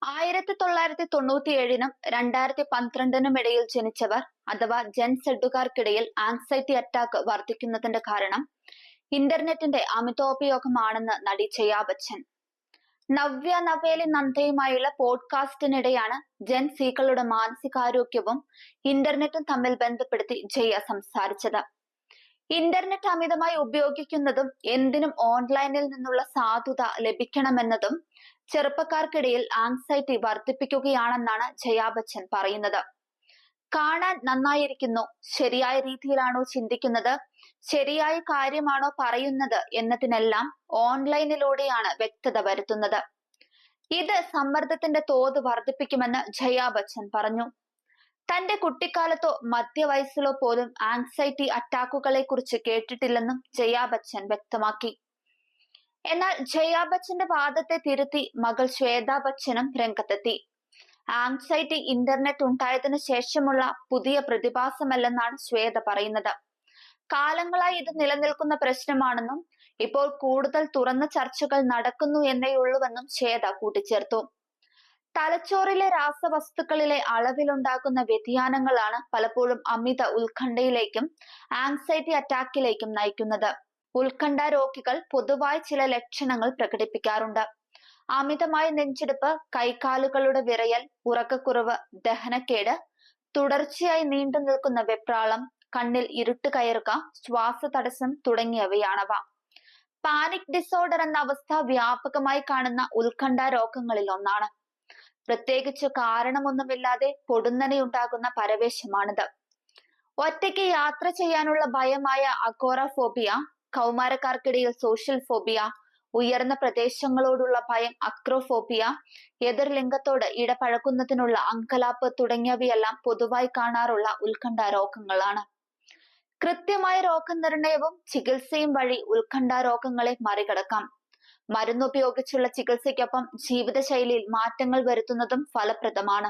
1997-നും 2012-നും ഇടയിൽ ജനിച്ചവർ അഥവാ ജെൻസെഡുകാർക്കിടയിൽ anxiety attack വർദ്ധിക്കുന്നതിന്റെ കാരണം ഇന്റർനെറ്റിന്റെ അമിതോപയോഗമാണെന്ന് നടി ജയാ ബച്ചൻ. നവ്യ നവേലി നന്ദയുമായുള്ള പോഡ്കാസ്റ്റിനിടെയാണ് ജെൻ സീകളുടെ മാനസികാരോഗ്യവും ഇന്റർനെറ്റും തമ്മിൽ ബന്ധപ്പെടുത്തി ജയ സംസാരിച്ചത്. ഇന്റർനെറ്റ് അമിതമായി ഉപയോഗിക്കുന്നതും എന്തിനും ഓൺലൈനിൽ നിന്നുള്ള സാധുത ലഭിക്കണമെന്നതും ചെറുപ്പക്കാർക്കിടയിൽ ആങ്സൈറ്റി വർദ്ധിപ്പിക്കുകയാണെന്നാണ് ജയാ ബച്ചൻ പറയുന്നത്. കാണാൻ നന്നായിരിക്കുന്നു, ശരിയായ രീതിയിലാണോ ചിന്തിക്കുന്നത്, ശരിയായ കാര്യമാണോ പറയുന്നത് എന്നതിനെല്ലാം ഓൺലൈനിലൂടെയാണ് വ്യക്തത വരുത്തുന്നത്. ഇത് സമ്മർദ്ദത്തിന്റെ തോത് വർദ്ധിപ്പിക്കുമെന്ന് ജയാ ബച്ചൻ പറഞ്ഞു. തന്റെ കുട്ടിക്കാലത്തോ മധ്യവയസ്സിലോ പോലും ആങ്സൈറ്റി അറ്റാക്കുകളെ കുറിച്ച് കേട്ടിട്ടില്ലെന്നും ജയാ ബച്ചൻ വ്യക്തമാക്കി. എന്നാൽ ജയാ ബച്ചന്റെ വാദത്തെ തിരുത്തി മകൾ ശ്വേതാ ബച്ചനും രംഗത്തെത്തി. ആങ്സൈറ്റി ഇന്റർനെറ്റ് ഉണ്ടായതിനു ശേഷമുള്ള പുതിയ പ്രതിഭാസമല്ലെന്നാണ് ശ്വേത പറയുന്നത്. കാലങ്ങളായി ഇത് നിലനിൽക്കുന്ന പ്രശ്നമാണെന്നും ഇപ്പോൾ കൂടുതൽ തുറന്ന ചർച്ചകൾ നടക്കുന്നു എന്നേയുള്ളൂവെന്നും ശ്വേത കൂട്ടിച്ചേർത്തു. തലച്ചോറിലെ രാസവസ്തുക്കളിലെ അളവിലുണ്ടാകുന്ന വ്യതിയാനങ്ങളാണ് പലപ്പോഴും അമിത ഉത്കണ്ഠയിലേക്കും ആങ്സൈറ്റി അറ്റാക്കിലേക്കും നയിക്കുന്നത്. ഉത്കണ്ഠ രോഗികൾ പൊതുവായി ചില ലക്ഷണങ്ങൾ പ്രകടിപ്പിക്കാറുണ്ട്. അമിതമായ നെഞ്ചിടിപ്പ്, കൈകാലുകളുടെ വിറയൽ, ഉറക്കക്കുറവ്, ദഹനക്കേട്, തുടർച്ചയായി നീണ്ടു നിൽക്കുന്ന വെപ്രാളം, കണ്ണിൽ ഇരുട്ട് കയറുക, ശ്വാസതടസ്സം തുടങ്ങിയവയാണവ. പാനിക് ഡിസോർഡർ എന്ന അവസ്ഥ വ്യാപകമായി കാണുന്ന ഉത്കണ്ഠ രോഗങ്ങളിൽ ഒന്നാണ്. പ്രത്യേകിച്ച് കാരണമൊന്നുമില്ലാതെ പൊടുന്നനെയുണ്ടാകുന്ന പരവേശമാണിത്. ഒറ്റയ്ക്ക് യാത്ര ചെയ്യാനുള്ള ഭയമായ അഗോറഫോബിയ, കൗമാരക്കാർക്കിടയിൽ സോഷ്യൽ ഫോബിയ, ഉയർന്ന പ്രദേശങ്ങളോടുള്ള ഭയം അക്രോഫോബിയ, എതിർലിംഗത്തോട് ഇടപഴകുന്നതിനുള്ള അങ്കലാപ്പ് തുടങ്ങിയവയെല്ലാം പൊതുവായി കാണാറുള്ള ഉത്കണ്ഠ രോഗങ്ങളാണ്. കൃത്യമായ രോഗനിർണയവും ചികിത്സയും വഴി ഉത്കണ്ഠ രോഗങ്ങളെ മറികടക്കാം. മരുന്നുപയോഗിച്ചുള്ള ചികിത്സയ്ക്കൊപ്പം ജീവിതശൈലിയിൽ മാറ്റങ്ങൾ വരുത്തുന്നതും ഫലപ്രദമാണ്.